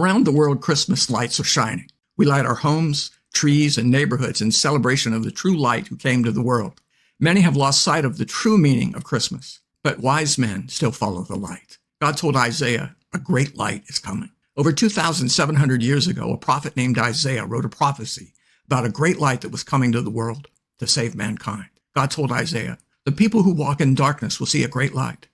Around the world, Christmas lights are shining. We light our homes, trees, and neighborhoods in celebration of the true light who came to the world. Many have lost sight of the true meaning of Christmas, but wise men still follow the light. God told Isaiah, a great light is coming. Over 2,700 years ago, a prophet named Isaiah wrote a prophecy about a great light that was coming to the world to save mankind. God told Isaiah, the people who walk in darkness will see a great light.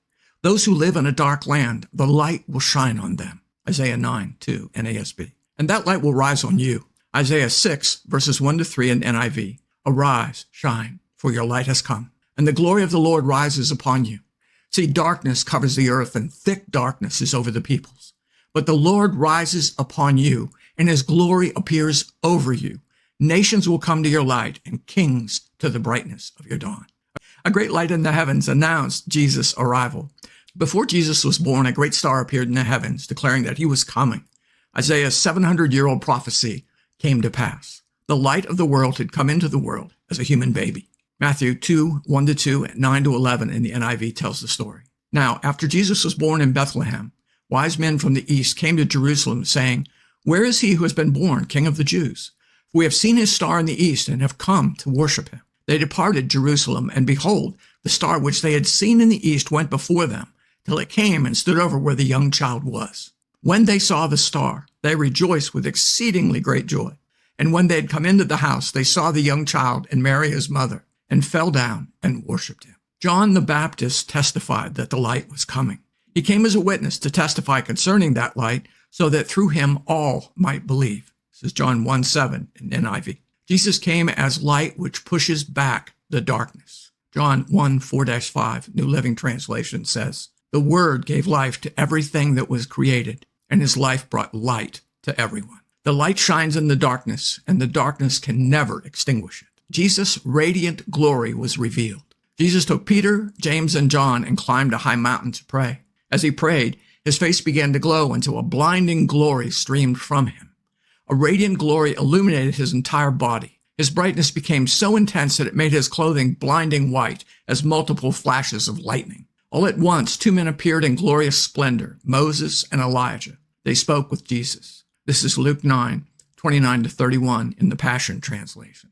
Those who live in a dark land, the light will shine on them. Isaiah 9:2 NASB. And that light will rise on you. Isaiah 6, verses 1-3 in NIV. Arise, shine, for your light has come, and the glory of the Lord rises upon you. See, darkness covers the earth, and thick darkness is over the peoples. But the Lord rises upon you, and his glory appears over you. Nations will come to your light, and kings to the brightness of your dawn. A great light in the heavens announced Jesus' arrival. Before Jesus was born, a great star appeared in the heavens, declaring that he was coming. Isaiah's 700-year-old prophecy came to pass. The light of the world had come into the world as a human baby. Matthew 2, 1-2, 9-11 in the NIV tells the story. Now, after Jesus was born in Bethlehem, wise men from the east came to Jerusalem saying, "Where is he who has been born, King of the Jews? For we have seen his star in the east and have come to worship him." They departed Jerusalem, and behold, the star which they had seen in the east went before them, till it came and stood over where the young child was. When they saw the star, they rejoiced with exceedingly great joy. And when they had come into the house, they saw the young child and Mary his mother, and fell down and worshipped him. John the Baptist testified that the light was coming. He came as a witness to testify concerning that light, so that through him all might believe. This is John 1:7 in NIV. Jesus came as light which pushes back the darkness. John 1:4-5, New Living Translation says, "The Word gave life to everything that was created, and his life brought light to everyone." The light shines in the darkness, and the darkness can never extinguish it. Jesus' radiant glory was revealed. Jesus took Peter, James, and John and climbed a high mountain to pray. As he prayed, his face began to glow until a blinding glory streamed from him. A radiant glory illuminated his entire body. His brightness became so intense that it made his clothing blinding white as multiple flashes of lightning. All at once, two men appeared in glorious splendor, Moses and Elijah. They spoke with Jesus. This is Luke 9:29-31 in the Passion Translation.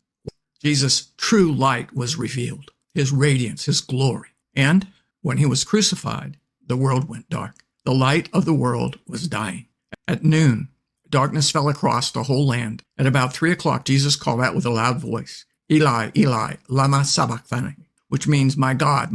Jesus' true light was revealed, his radiance, his glory. And when he was crucified, the world went dark. The light of the world was dying. At noon, darkness fell across the whole land. At about 3 o'clock, Jesus called out with a loud voice, "Eli, Eli, lama sabachthani," which means, my God,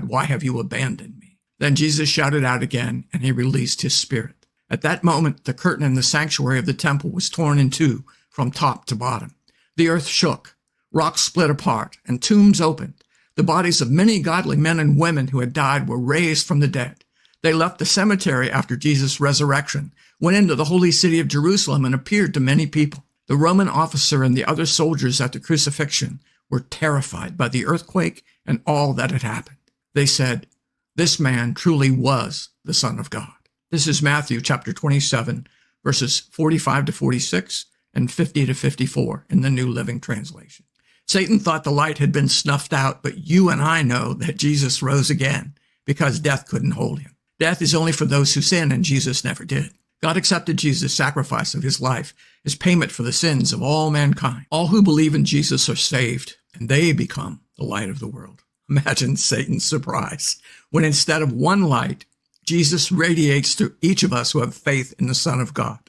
why have you abandoned me?" Then Jesus shouted out again, and he released his spirit. At that moment, the curtain in the sanctuary of the temple was torn in two from top to bottom. The earth shook, rocks split apart, and tombs opened. The bodies of many godly men and women who had died were raised from the dead. They left the cemetery after Jesus' resurrection, went into the holy city of Jerusalem, and appeared to many people. The Roman officer and the other soldiers at the crucifixion were terrified by the earthquake and all that had happened. They said, "This man truly was the Son of God." This is Matthew chapter 27, verses 45-46 and 50-54 in the New Living Translation. Satan thought the light had been snuffed out, but you and I know that Jesus rose again because death couldn't hold him. Death is only for those who sin, and Jesus never did. God accepted Jesus' sacrifice of his life as payment for the sins of all mankind. All who believe in Jesus are saved, and they become the light of the world. Imagine Satan's surprise when instead of one light, Jesus radiates through each of us who have faith in the Son of God.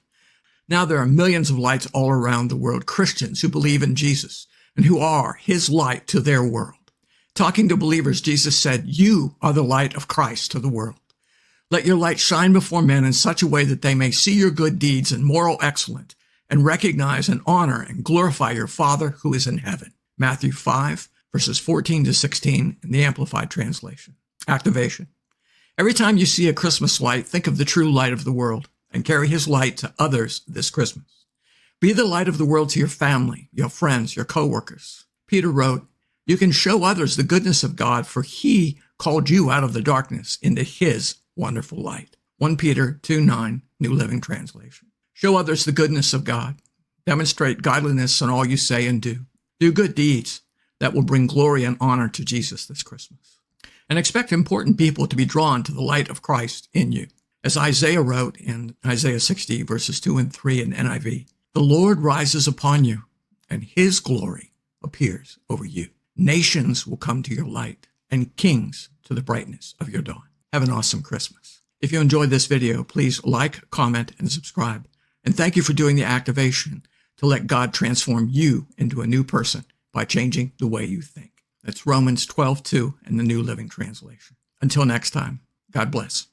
Now there are millions of lights all around the world, Christians who believe in Jesus and who are his light to their world. Talking to believers, Jesus said, "You are the light of Christ to the world. Let your light shine before men in such a way that they may see your good deeds and moral excellence and recognize and honor and glorify your Father who is in heaven." Matthew 5, verses 14-16 in the Amplified Translation. Activation. Every time you see a Christmas light, think of the true light of the world and carry his light to others this Christmas. Be the light of the world to your family, your friends, your coworkers. Peter wrote, "You can show others the goodness of God, for he called you out of the darkness into his wonderful light." 1 Peter 2:9, New Living Translation. Show others the goodness of God. Demonstrate godliness in all you say and do. Do good deeds that will bring glory and honor to Jesus this Christmas. And expect important people to be drawn to the light of Christ in you. As Isaiah wrote in Isaiah 60, verses 2 and 3 in NIV, the Lord rises upon you, and his glory appears over you. Nations will come to your light, and kings to the brightness of your dawn. Have an awesome Christmas. If you enjoyed this video, please like, comment, and subscribe. And thank you for doing the activation to let God transform you into a new person by changing the way you think. That's Romans 12:2 in the New Living Translation. Until next time, God bless.